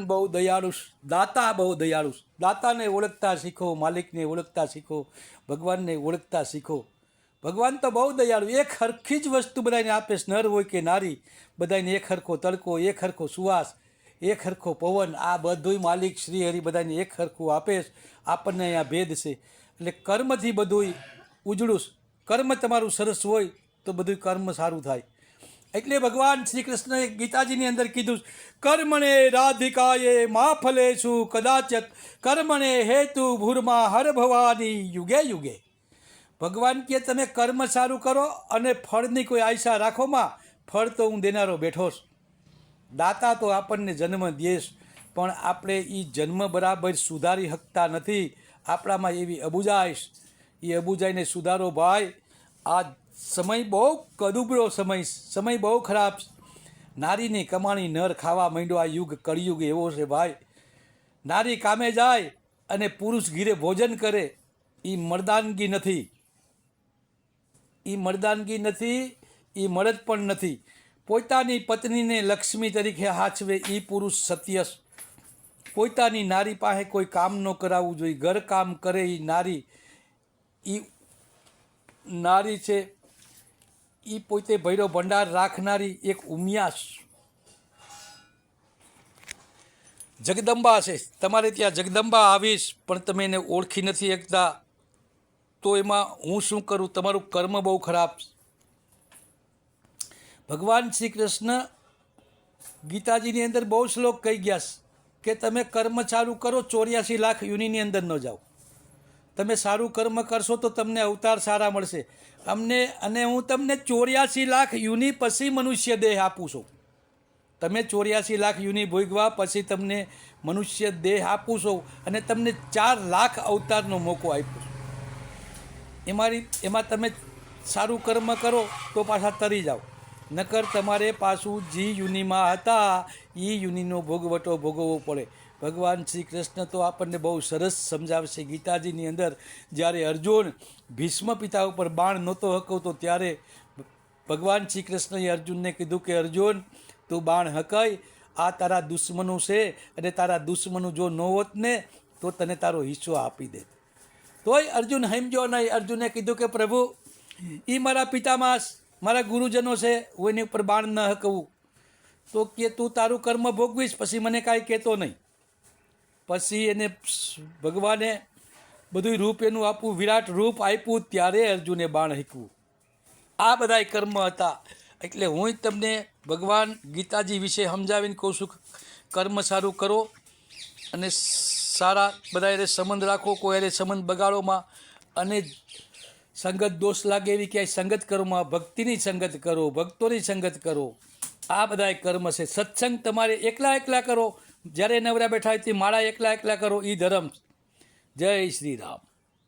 બહુ દયાળુ, દાતા બહુ દયાળુ. દાતાને ઓળખતા શીખો, માલિકને ઓળખતા શીખો, ભગવાનને ઓળખતા શીખો. ભગવાન તો બહુ દયાળુ, એક હરખી જ વસ્તુ બધાને આપે, નર હોય કે નારી, બધાને એક હરખો તડકો, એક હરખો સુવાસ, એક હરખો પવન, આ બધુંય માલિક શ્રી હરિ બધાને એક હરખું આપે. આપણને અહીંયા ભેદ છે એટલે કર્મથી બધુંય ઉજળું. કર્મ તમારું સરસ હોય તો બધું કર્મ સારું થાય. એટલે ભગવાન શ્રી કૃષ્ણએ ગીતાજીની અંદર કીધું, કર્મણે રાધિકાએ મા ફલેશુ કદાચત કર્મણે હેતુ ભૂરમાં હર ભવાની યુગે યુગે. ભગવાન કહે તમે કર્મ સારું કરો અને ફળની કોઈ આશા રાખોમાં, ફળ તો હું દેનારો બેઠો છું. દાતા તો આપણને જન્મ દેશ, પણ આપણે એ જન્મ બરાબર સુધારી શકતા નથી. આપણામાં એવી અબુજાઈશ, એ અબુજાઈને સુધારો ભાઈ. આ સમય બહુ કદુબળો સમય બહુ ખરાબ. નારીની કમાણી નર ખાવા માંડ્યો. આ યુગ કળિયુગ એવો છે ભાઈ. નારી કામે જાય અને પુરુષ ઘીરે ભોજન કરે, એ મર્દાનગી નથી. એ મર્દાનગી નથી, એ મળદ પણ નથી. પોતાની પત્નીને લક્ષ્મી તરીકે હાચવે એ પુરુષ સત્ય. પોતાની નારી પાસે કોઈ કામ ન કરાવવું જોઈએ. ઘર કામ કરે એ નારી, એ નારી છે. એ પોતે ભૈરો ભંડાર રાખનારી એક ઉમિયાસ જગદંબા છે. તમારે ત્યાં જગદંબા આવીશ પણ તમે એને ઓળખી નથી શકતા, તો એમાં હું શું કરું? તમારું કર્મ બહુ ખરાબ. ભગવાન શ્રી કૃષ્ણ ગીતાજીની અંદર બહુ શ્લોક કહી ગયા કે તમે કર્મ સારું કરો, 84 લાખ યુનિની અંદર ન જાઓ. તમે સારું કર્મ કરશો તો તમને અવતાર સારા મળશે. અને હું તમને 84 લાખ યુનિ પછી મનુષ્ય દેહ આપું છું. તમે 84 લાખ યુનિ ભોગવા પછી તમને મનુષ્ય દેહ આપું છું અને તમને 4 લાખ અવતારનો મોકો આપ્યો છું. એમાં તમે સારું કર્મ કરો તો પાછા તરી જાઓ, નકર તમારે પાછું જે યુનિમાં હતા એ યુનિનો ભોગવટો ભોગવવો પડે. ભગવાન શ્રી કૃષ્ણ તો આપણને બહુ સરસ સમજાવશે ગીતાજીની અંદર. જ્યારે અર્જુન ભીષ્મ પિતા ઉપર બાણ નહોતો હકવતો ત્યારે ભગવાન શ્રી કૃષ્ણએ અર્જુનને કીધું કે અર્જુન તું બાણ હકાય, આ તારા દુશ્મનો છે અને તારા દુશ્મનો જો ન હોત ને તો તને તારો હિસ્સો આપી દે. તોય અર્જુન સમજ્યો નહીં. અર્જુને કીધું કે પ્રભુ એ મારા પિતામાં મારા ગુરુજનો છે, હું એની ઉપર બાણ ન હકવું. તો કે તું તારું કર્મ ભોગવીશ પછી મને કાંઈ કહેતો નહીં. પછી એને ભગવાને બધું રૂપ એનું આપવું, વિરાટ રૂપ આપ્યું, ત્યારે અર્જુને બાણ હકવું. આ બધાય કર્મ હતા. એટલે હું તમને ભગવાન ગીતાજી વિશે સમજાવીને કહું છું, કર્મ સારું કરો અને સારા બધા એને સંબંધ રાખો, કોઈ એને સંબંધ બગાડોમાં અને સંગત દોષ લાગે એવી ક્યાંય સંગત કરોમાં, ભક્તિની સંગત કરો, ભક્તોની સંગત કરો. આ બધાય કર્મ છે. સત્સંગ તમારે એકલા કરો, જ્યારે નવરા બેઠા હોય તે માળા એકલા કરો, એ ધર્મ. જય શ્રી રામ.